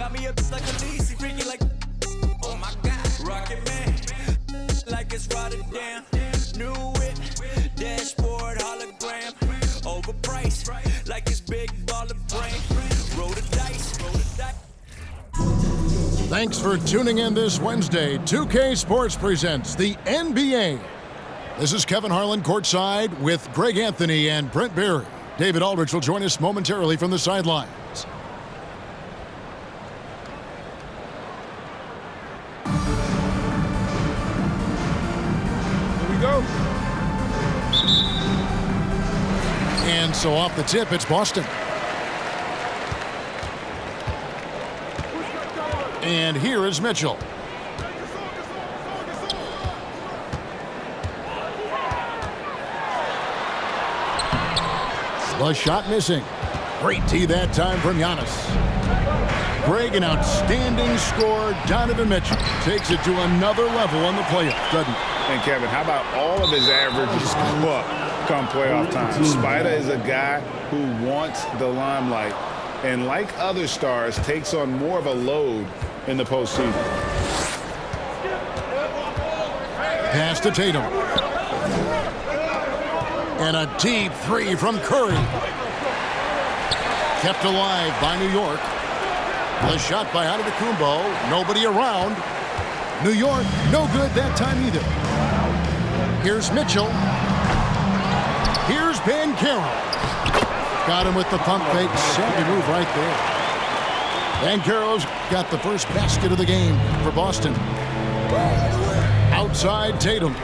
got me up like a Lisi, freaky like, oh my God. Rocket Man, like it's Rotterdam. New whip, dashboard, hologram. Overpriced, like it's big baller brain. Roll the dice, roll the dice. Thanks for tuning in this Wednesday. 2K Sports presents the NBA. This is Kevin Harlan courtside with Greg Anthony and Brent Berry. David Aldridge will join us momentarily from the sidelines. Here we go. And so off the tip, it's Boston. And here is Mitchell. The shot missing. Great tee that time from Giannis. Greg, an outstanding score. Donovan Mitchell takes it to another level on the playoffs, doesn't he? And Kevin, how about all of his averages go up come playoff time? Spider is a guy who wants the limelight, and like other stars, takes on more of a load in the postseason. Pass to Tatum. And a deep three from Curry. Kept alive by New York. The shot by Antetokounmpo. Nobody around. New York, no good that time either. Here's Mitchell. Here's Banchero. Got him with the pump fake. Savvy move right there. Banchero's got the first basket of the game for Boston. Outside Tatum.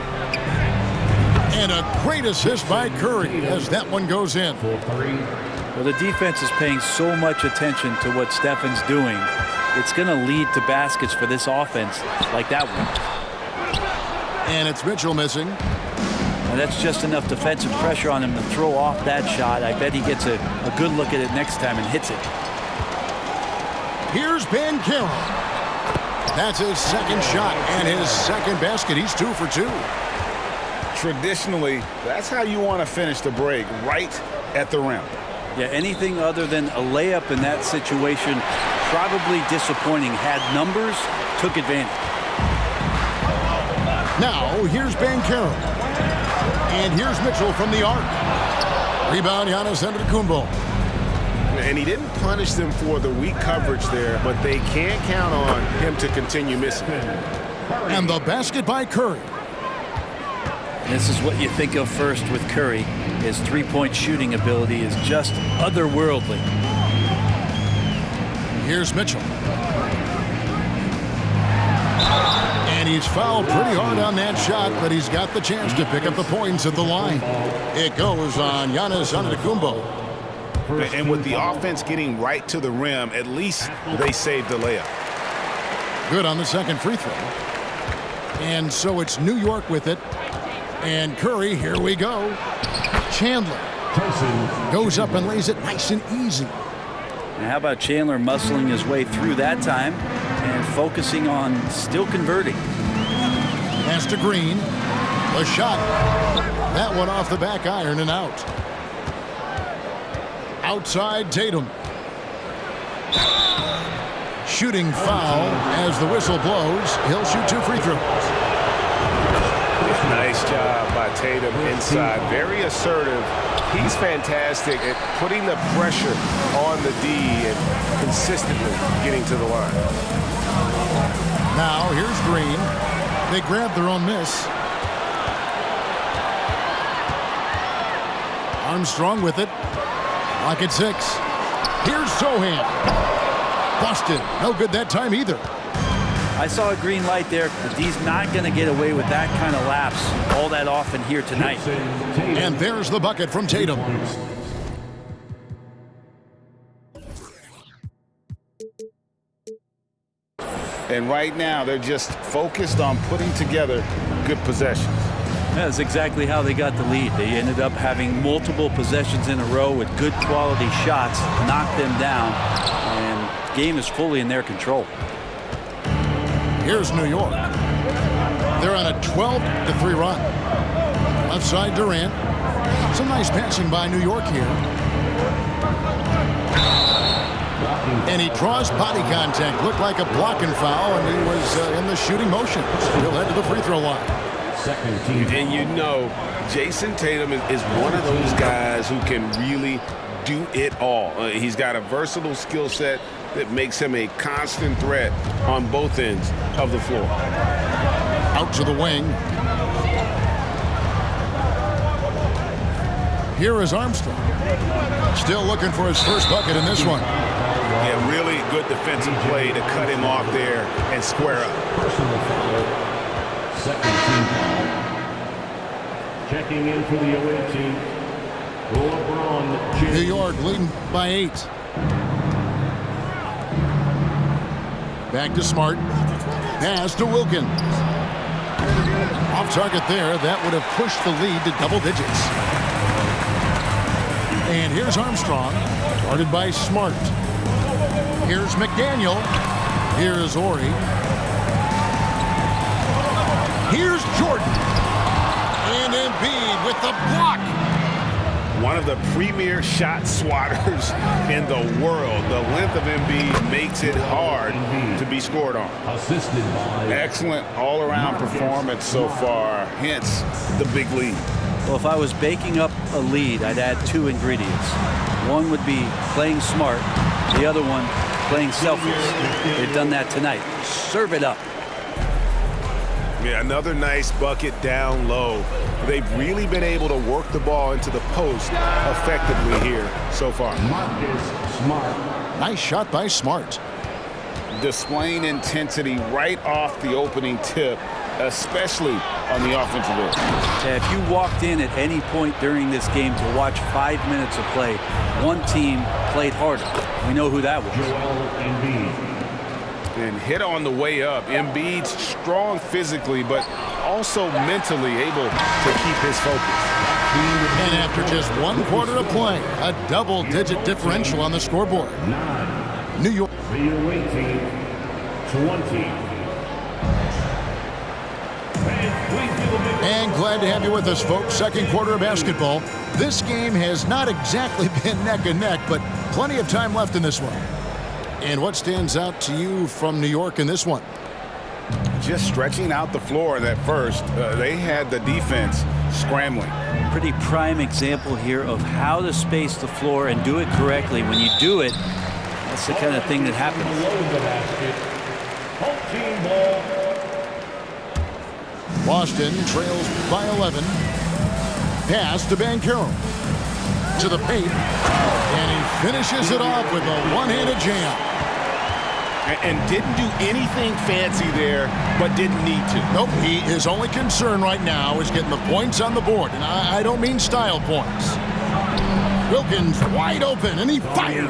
And a great assist by Curry as that one goes in. Well, the defense is paying so much attention to what Stefan's doing. It's going to lead to baskets for this offense like that one. And it's Mitchell missing. And that's just enough defensive pressure on him to throw off that shot. I bet he gets a good look at it next time and hits it. Here's Banchero. That's his second shot and his second basket. He's 2 for 2. Traditionally, that's how you want to finish the break, right at the rim. Yeah, anything other than a layup in that situation, probably disappointing. Had numbers, took advantage. Now, here's Banchero. And here's Mitchell from the arc. Rebound, Giannis Antetokounmpo. And he didn't punish them for the weak coverage there, but they can't count on him to continue missing. And the basket by Curry. This is what you think of first with Curry. His three-point shooting ability is just otherworldly. Here's Mitchell. And he's fouled pretty hard on that shot, but he's got the chance to pick up the points at the line. It goes on Giannis Antetokounmpo. And with the offense getting right to the rim, at least they saved the layup. Good on the second free throw. And so it's New York with it. And Curry, here we go. Chandler goes up and lays it nice and easy. And how about Chandler muscling his way through that time and focusing on still converting? Pass to Green. The shot. That one off the back iron and out. Outside Tatum. Shooting foul as the whistle blows. He'll shoot 2 free throws. Nice job by Tatum inside. Very assertive. He's fantastic at putting the pressure on the D and consistently getting to the line. Now here's Green. They grab their own miss. Armstrong with it. Lock at 6. Here's Sohan. Busted. No good that time either. I saw a green light there. The D's not going to get away with that kind of lapse all that often here tonight. And there's the bucket from Tatum. And right now, they're just focused on putting together good possessions. That's exactly how they got the lead. They ended up having multiple possessions in a row with good quality shots, knocked them down, and the game is fully in their control. Here's New York. They're on a 12-3 run. Left side Durant. Some nice passing by New York here. And he draws body contact. Looked like a blocking foul, and he was in the shooting motion. He'll head to the free throw line. And you know, Jason Tatum is one of those guys who can really do it all. He's got a versatile skill set that makes him a constant threat on both ends of the floor. Out to the wing. Here is Armstrong. Still looking for his first bucket in this one. Yeah, really good defensive play to cut him off there and square up. Personal foul. Second team foul. Checking in for the away team. LeBron James. New York leading by 8. Back to Smart. Pass to Wilkins. Off target there. That would have pushed the lead to double digits. And here's Armstrong, guarded by Smart. Here's McDaniel. Here's Ori. Here's Jordan. And Embiid with the block. One of the premier shot swatters in the world. The length of Embiid makes it hard to be scored on. Assisted by Excellent all-around performance so far, hence the big lead. Well, if I was baking up a lead, I'd add 2 ingredients. One would be playing smart. The other one, playing selfless. They've done that tonight. Serve it up. Yeah, another nice bucket down low. They've really been able to work the ball into the post effectively here so far. Marcus Smart. Nice shot by Smart. Displaying intensity right off the opening tip, especially on the offensive end. Yeah, if you walked in at any point during this game to watch 5 minutes of play, one team played harder. We know who that was. Joel Embiid. And hit on the way up. Embiid's strong physically, but also mentally able to keep his focus. And after just 1 quarter of play, a double-digit differential on the scoreboard. 9. New York. The away team, 20. And glad to have you with us, folks. Second quarter of basketball. This game has not exactly been neck and neck, but plenty of time left in this one. And what stands out to you from New York in this one? Just stretching out the floor that first. They had the defense scrambling. Pretty prime example here of how to space the floor and do it correctly. When you do it, that's the kind of thing that happens. Home team ball. Boston trails by 11. Pass to Banchero. To the paint. And he finishes it off with a one-handed jam. And didn't do anything fancy there, but didn't need to. Nope, his only concern right now is getting the points on the board. And I don't mean style points. Wilkins wide open, and he fires.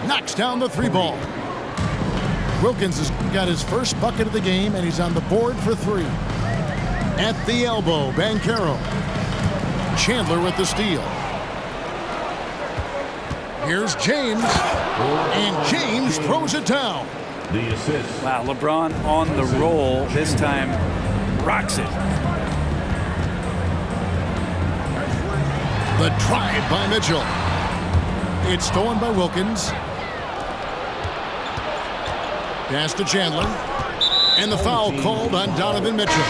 Knocks down the 3 ball. Wilkins has got his first bucket of the game, and he's on the board for 3. At the elbow, Banchero. Chandler with the steal. Here's James, and James throws it down. The assist. Wow, LeBron on the roll. This time, rocks it. The drive by Mitchell. It's stolen by Wilkins. Pass to Chandler. And the foul called on Donovan Mitchell.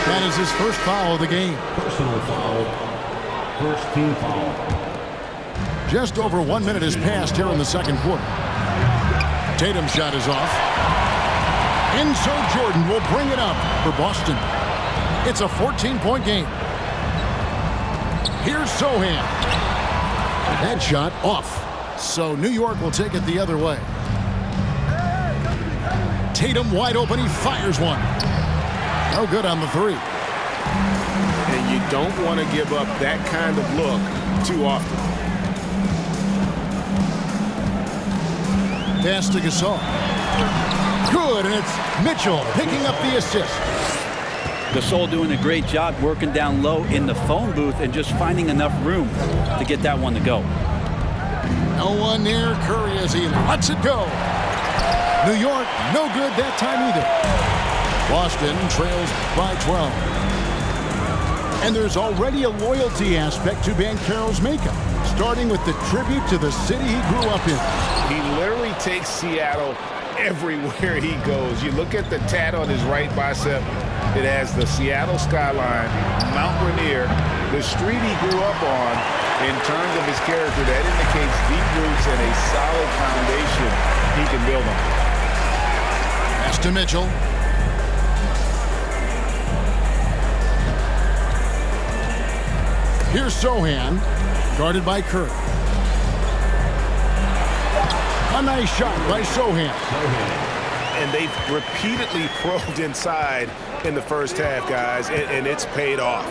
That is his first foul of the game. Personal foul. First team foul. Just over 1 minute has passed here in the second quarter. Tatum's shot is off. And so Jordan will bring it up for Boston. It's a 14-point game. Here's Sohan. That shot off. So New York will take it the other way. Tatum wide open. He fires one. No good on the 3. And you don't want to give up that kind of look too often. Pass to Gasol. Good, and it's Mitchell picking up the assist. Gasol doing a great job working down low in the phone booth and just finding enough room to get that one to go. No one near Curry as he lets it go. New York, no good that time either. Boston trails by 12. And there's already a loyalty aspect to Banchero's makeup. starting with the tribute to the city he grew up in. He literally takes Seattle everywhere he goes. You look at the tat on his right bicep. It has the Seattle skyline, Mount Rainier, the street he grew up on. In terms of his character, that indicates deep roots and a solid foundation he can build on. Pass to Mitchell. Here's Sohan, guarded by Curry. A nice shot by Sohan. And they've repeatedly probed inside in the first half, guys, and it's paid off.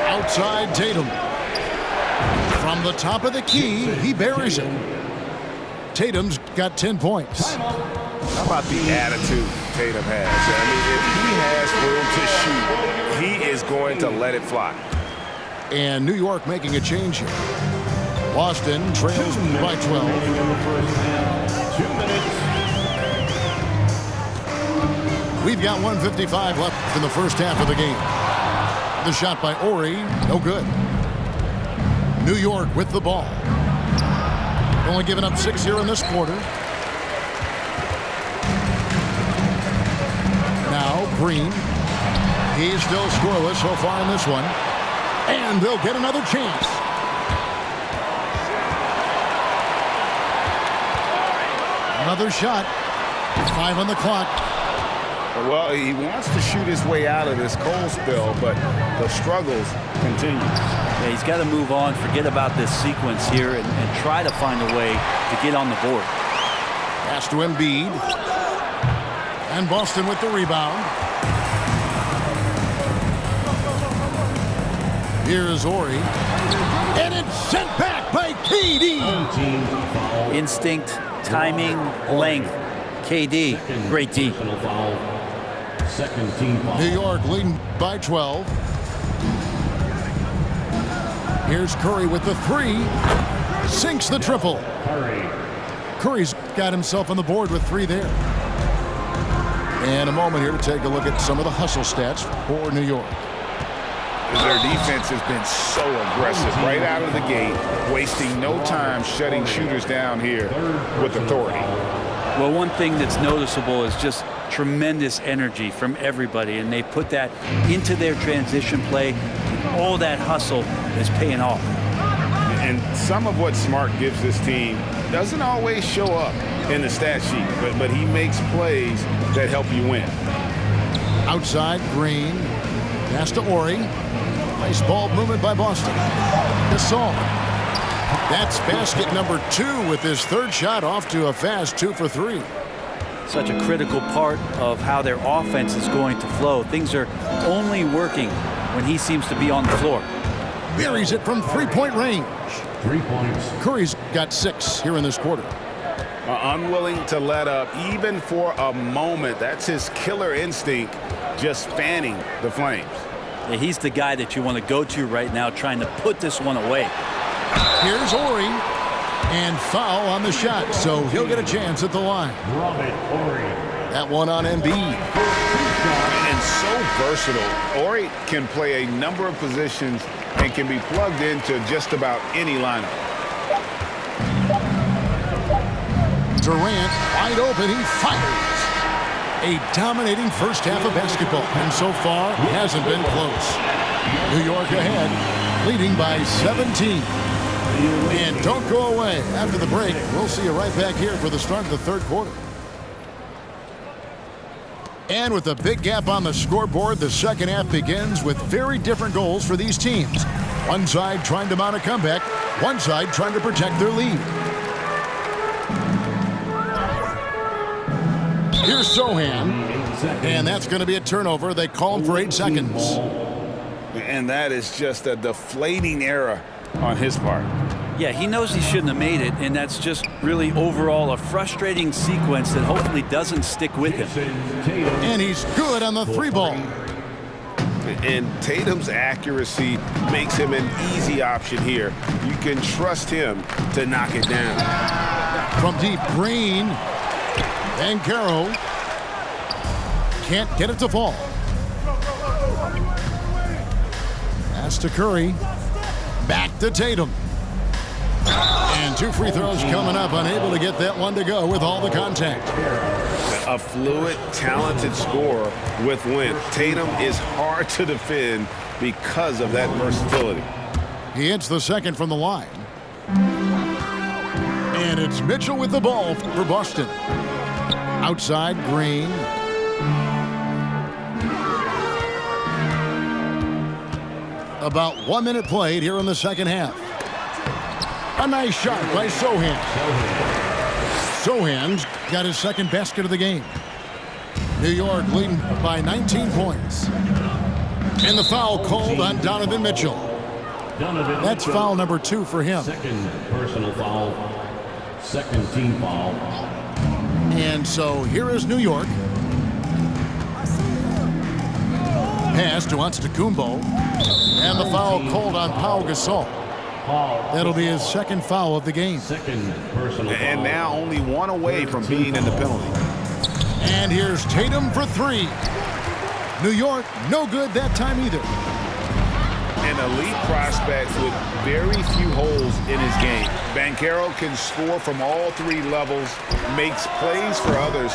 Outside Tatum. From the top of the key, he buries it. Tatum's got 10 points. How about the attitude Tatum has? I mean, if he has room to shoot, he is going to let it fly. And New York making a change here. Boston trails by 12. 2 minutes. We've got 1:55 left in the first half of the game. The shot by Ori, no good. New York with the ball. Only giving up 6 here in this quarter. Now Green. He's still scoreless so far in this one. And they'll get another chance. Another shot. 5 on the clock. Well, he wants to shoot his way out of this cold spell, but the struggles continue. Yeah, he's got to move on, forget about this sequence here, and try to find a way to get on the board. Pass to Embiid. And Boston with the rebound. Here's Ori. And it's sent back by KD. Instinct, timing, length. KD, great D. Second team foul. New York leading by 12. Here's Curry with the 3. Sinks the triple. Curry's got himself on the board with 3 there. And a moment here to take a look at some of the hustle stats for New York. Their defense has been so aggressive right out of the gate, wasting no time shutting shooters down here with authority. Well, one thing that's noticeable is just tremendous energy from everybody, and they put that into their transition play. All that hustle is paying off. And some of what Smart gives this team doesn't always show up in the stat sheet, but he makes plays that help you win. Outside, Green. Pass to Ori. Nice ball movement by Boston. Gasol. That's basket number 2 with his 3rd shot off to a fast 2 for 3. Such a critical part of how their offense is going to flow. Things are only working when he seems to be on the floor. Buries it from 3-point range. 3 points. Curry's got 6 here in this quarter. Unwilling to let up even for a moment. That's his killer instinct, just fanning the flames. Yeah, he's the guy that you want to go to right now, trying to put this one away. Here's Ori. And foul on the shot, so he'll get a chance at the line. That one on Embiid. And so versatile. Ori can play a number of positions and can be plugged into just about any lineup. Durant wide open, he fires. A dominating first half of basketball, and so far hasn't been close. New York ahead, leading by 17. And don't go away. After the break, we'll see you right back here for the start of the 3rd quarter. And with a big gap on the scoreboard, the second half begins with very different goals for these teams. One side trying to mount a comeback, one side trying to protect their lead. Here's Sohan, and that's going to be a turnover. They call him for 8 seconds. And that is just a deflating error on his part. Yeah, he knows he shouldn't have made it, and that's just really overall a frustrating sequence that hopefully doesn't stick with him. And he's good on the 3 ball. And Tatum's accuracy makes him an easy option here. You can trust him to knock it down. From deep, Green. And Caro can't get it to fall. Pass to Curry. Back to Tatum. And 2 free throws coming up. Unable to get that one to go with all the contact. A fluid, talented scorer with length. Tatum is hard to defend because of that versatility. He hits the second from the line. And it's Mitchell with the ball for Boston. Outside, Green. About 1 minute played here in the second half. A nice shot by Sohan. Sohan's got his second basket of the game. New York leading by 19 points. And the foul called on Donovan Mitchell. That's foul number 2 for him. Second personal foul. Second team foul. And so here is New York. Pass to Antetokounmpo. And the foul called on Pau Gasol. That'll be his second foul of the game. Second personal foul. And now only one away from being in the penalty. And here's Tatum for 3. New York, no good that time either. An elite prospect with very few holes in his game. Banchero can score from all 3 levels, makes plays for others,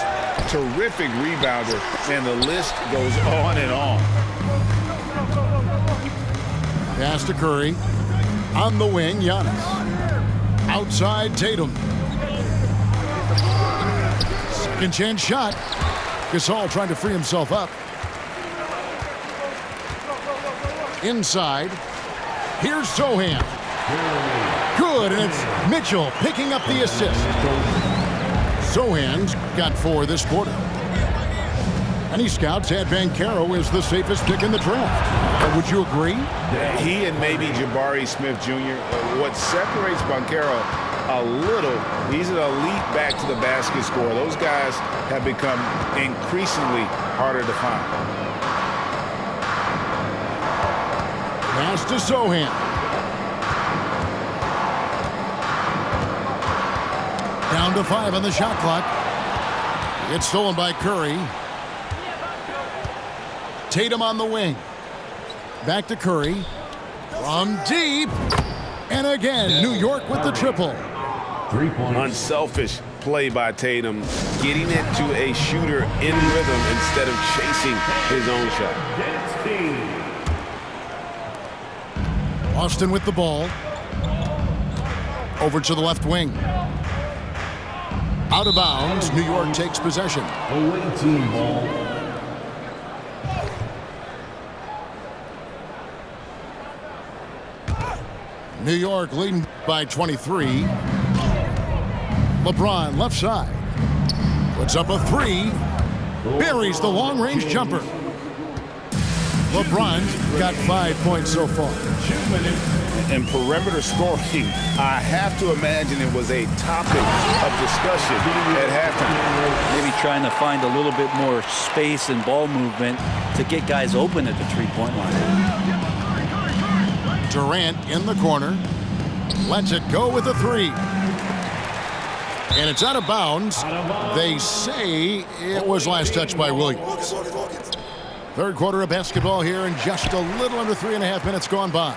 terrific rebounder, and the list goes on and on. Pass to Curry. On the wing, Giannis. Outside, Tatum. Second chance shot. Gasol trying to free himself up. Inside. Here's Sohan. Good, and it's Mitchell picking up the assist. Sohan's got 4 this quarter. Any scouts had Banchero as the safest pick in the draft. Would you agree? He and maybe Jabari Smith Jr. What separates Banchero a little, he's an elite back to the basket scorer. Those guys have become increasingly harder to find. Pass to Sohan. Down to 5 on the shot clock. It's stolen by Curry. Tatum on the wing. Back to Curry. From deep. And again, New York with the triple. 3 points. Unselfish play by Tatum, getting it to a shooter in rhythm instead of chasing his own shot. Austin with the ball. Over to the left wing. Out of bounds. New York takes possession. Away team ball. New York leading by 23. LeBron left side. Puts up a 3. Buries the long-range jumper. LeBron's got 5 points so far. And perimeter scoring, I have to imagine it was a topic of discussion at halftime. Maybe trying to find a little bit more space and ball movement to get guys open at the 3-point line. Durant in the corner. Lets it go with a 3. And it's out of bounds. They say it was last touched by Williams. Third quarter of basketball here, and just a little under 3.5 minutes gone by.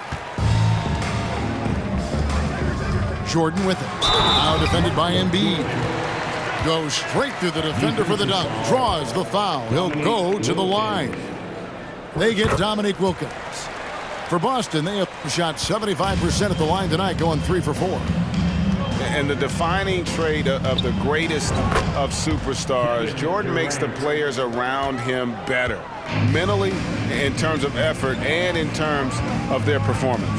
Jordan with it. Now defended by Embiid. Goes straight through the defender for the dunk. Draws the foul. He'll go to the line. They get Dominique Wilkins. For Boston, they have shot 75% at the line tonight, going 3 for 4. And the defining trait of the greatest of superstars, Jordan makes the players around him better, mentally, in terms of effort, and in terms of their performance.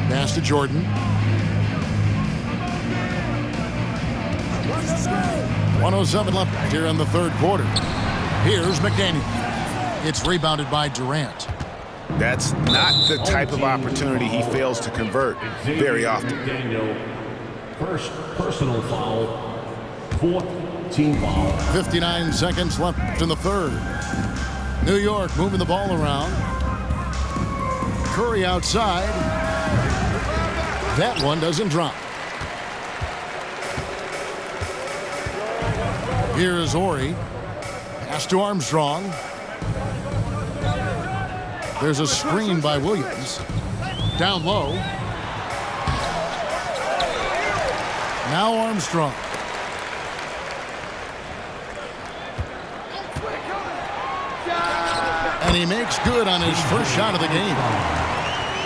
Pass to Jordan. 1:07 left here in the third quarter. Here's McDaniel. It's rebounded by Durant. That's not the type of opportunity he fails to convert very often. First personal foul. 4th team foul. 59 seconds left in the third. New York moving the ball around. Curry outside. That one doesn't drop. Here's Ori. Pass to Armstrong. There's a screen by Williams. Down low. Now Armstrong. And he makes good on his first shot of the game.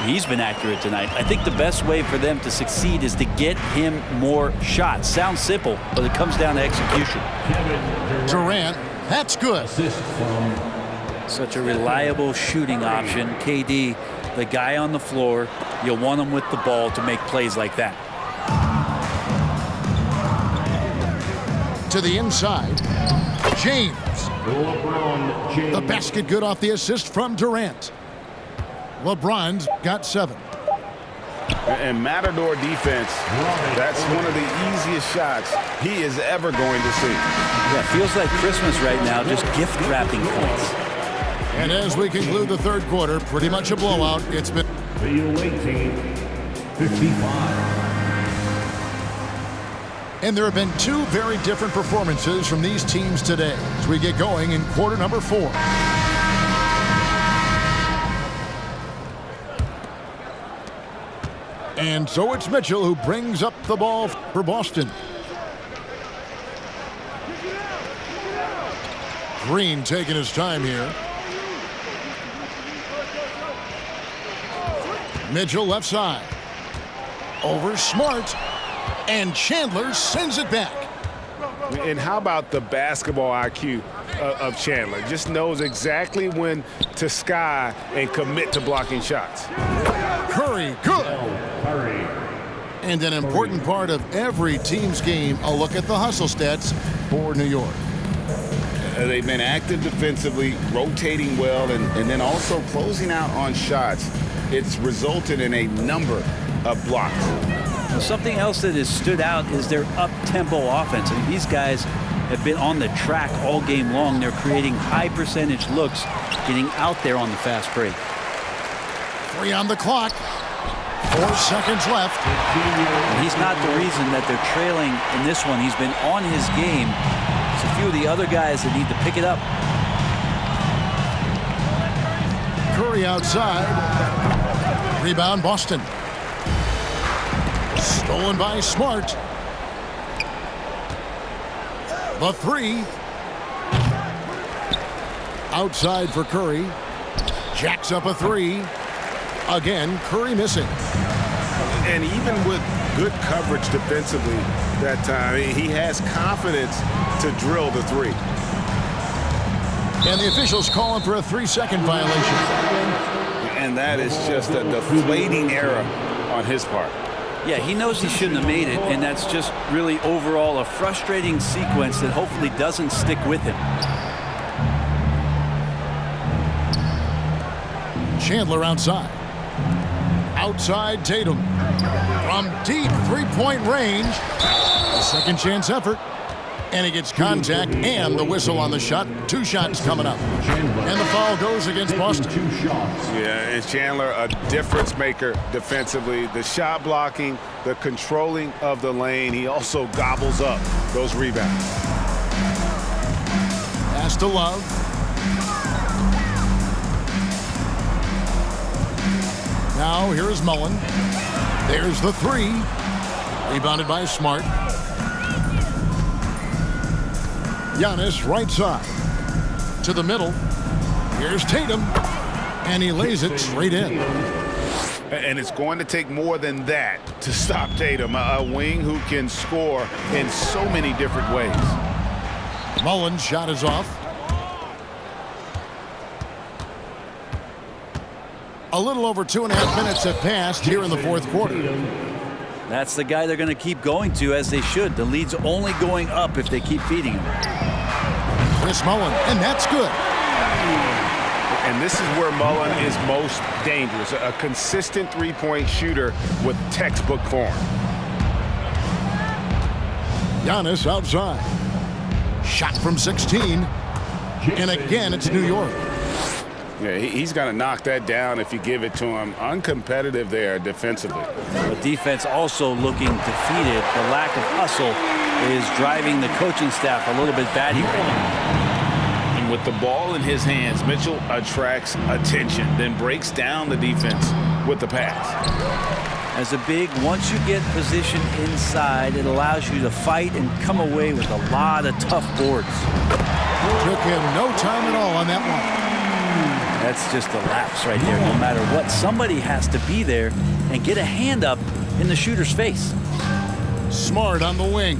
He's been accurate tonight. I think the best way for them to succeed is to get him more shots. Sounds simple, but it comes down to execution. Durant, that's good. Such a reliable shooting option. KD, the guy on the floor, you'll want him with the ball to make plays like that. To the inside, James. The basket good off the assist from Durant. LeBron's got 7. And Matador defense, that's one of the easiest shots he is ever going to see. Yeah, feels like Christmas right now, just gift wrapping points. And as we conclude the third quarter, pretty much a blowout. It's been The away team, 55. And there have been 2 very different performances from these teams today as we get going in quarter number 4. And so it's Mitchell who brings up the ball for Boston. Green taking his time here. Mitchell left side. Over Smart. And Chandler sends it back. And how about the basketball IQ of Chandler? Just knows exactly when to sky and commit to blocking shots. Curry, good. And an important part of every team's game, a look at the hustle stats for New York. They've been active defensively, rotating well, and then also closing out on shots. It's resulted in a number of blocks. Something else that has stood out is their up-tempo offense. I mean, these guys have been on the track all game long. They're creating high-percentage looks, getting out there on the fast break. 3 on the clock. 4 seconds left. And he's not the reason that they're trailing in this one. He's been on his game. There's a few of the other guys that need to pick it up. Curry outside. Rebound Boston. Stolen by Smart. The 3. Outside for Curry. Jacks up a 3. Again, Curry missing. And even with good coverage defensively that time, he has confidence to drill the 3. And the officials calling for a 3-second violation. And that is just a deflating error on his part. Yeah, he knows he shouldn't have made it, and that's just really overall a frustrating sequence that hopefully doesn't stick with him. Chandler outside. Outside Tatum. From deep three-point range. A second chance effort. And he gets contact and the whistle on the shot. 2 shots coming up. And the foul goes against Boston. 2 shots. Yeah, and Chandler, a difference maker defensively. The shot blocking, the controlling of the lane. He also gobbles up those rebounds. Pass to Love. Now here's Mullen. There's the 3. Rebounded by Smart. Giannis right side. To the middle. Here's Tatum. And he lays it straight in. And it's going to take more than that to stop Tatum, a wing who can score in so many different ways. Mullen's shot is off. A little over 2.5 minutes have passed here in the fourth quarter. That's the guy they're going to keep going to, as they should. The lead's only going up if they keep feeding him. Chris Mullen, and that's good. And this is where Mullen is most dangerous, a consistent three-point shooter with textbook form. Giannis outside. Shot from 16. And again, it's New York. Yeah, he's going to knock that down if you give it to him. Uncompetitive there defensively. The defense also looking defeated. The lack of hustle is driving the coaching staff a little bit batty right now. And with the ball in his hands, Mitchell attracts attention, then breaks down the defense with the pass. As a big, once you get position inside, it allows you to fight and come away with a lot of tough boards. Took him no time at all on that one. That's just a lapse right there. No matter what, somebody has to be there and get a hand up in the shooter's face. Smart on the wing.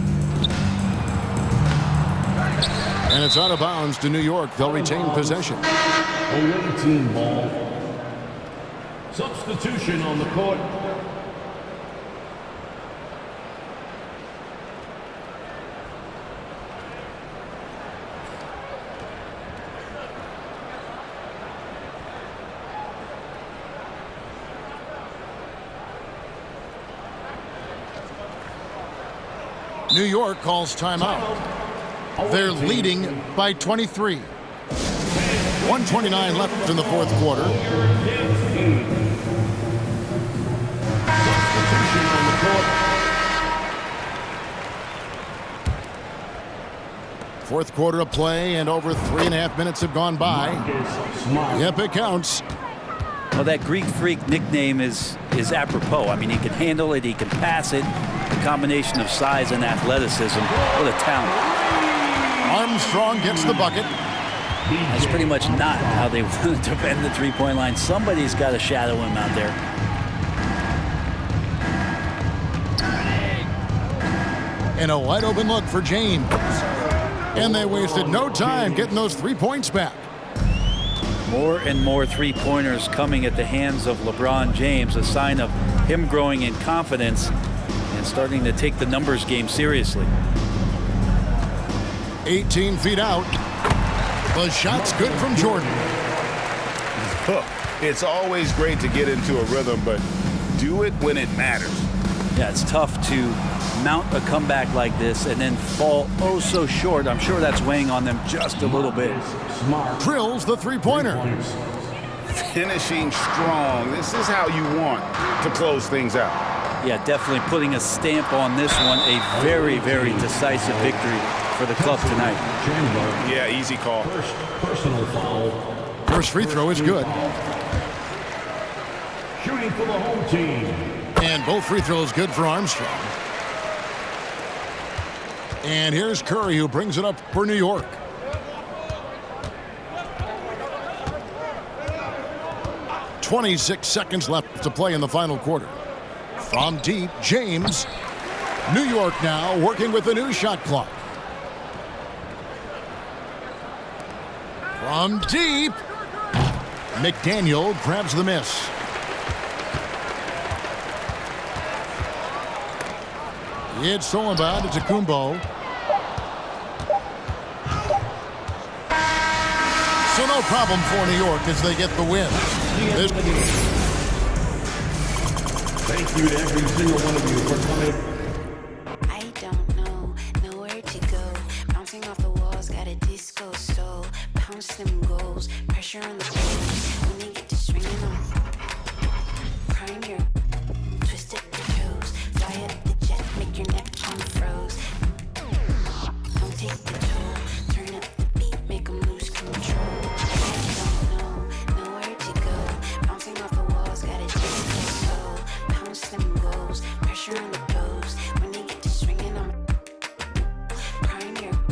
And it's out of bounds to New York. They'll retain possession. Away team ball. Substitution on the court. New York calls timeout. They're leading by 23. 1:29 left in the fourth quarter. Fourth quarter of play, and over 3.5 minutes have gone by. Yep, it counts. Well, that Greek Freak nickname is apropos. I mean, he can handle it, he can pass it. The combination of size and athleticism, what a talent. Armstrong gets the bucket. That's pretty much not how they want to defend the three-point line. Somebody's got to shadow him out there. And a wide open look for James. And they wasted no time getting those 3 points back. More and more three-pointers coming at the hands of LeBron James, a sign of him growing in confidence and starting to take the numbers game seriously. 18 feet out. The shot's good from Jordan. Look, it's always great to get into a rhythm, but do it when it matters. Yeah, it's tough to mount a comeback like this and then fall oh so short. I'm sure that's weighing on them just a little bit. Drills the three-pointer. Finishing strong. This is how you want to close things out. Yeah, definitely putting a stamp on this one. A very, very decisive victory for the club tonight. Yeah, easy call. First personal foul. First free throw is good. Shooting for the home team. And both free throws good for Armstrong. And here's Curry, who brings it up for New York. .26 seconds left to play in the final quarter. From deep, James. New York now working with the new shot clock. From deep, McDaniel grabs the miss. It's stolen by Kumbo. So no problem for New York as they get the win. Thank you to every single one of you for coming. I don't know, nowhere to go. Bouncing off the walls, got a disco soul. Pounce them goals, pressure on the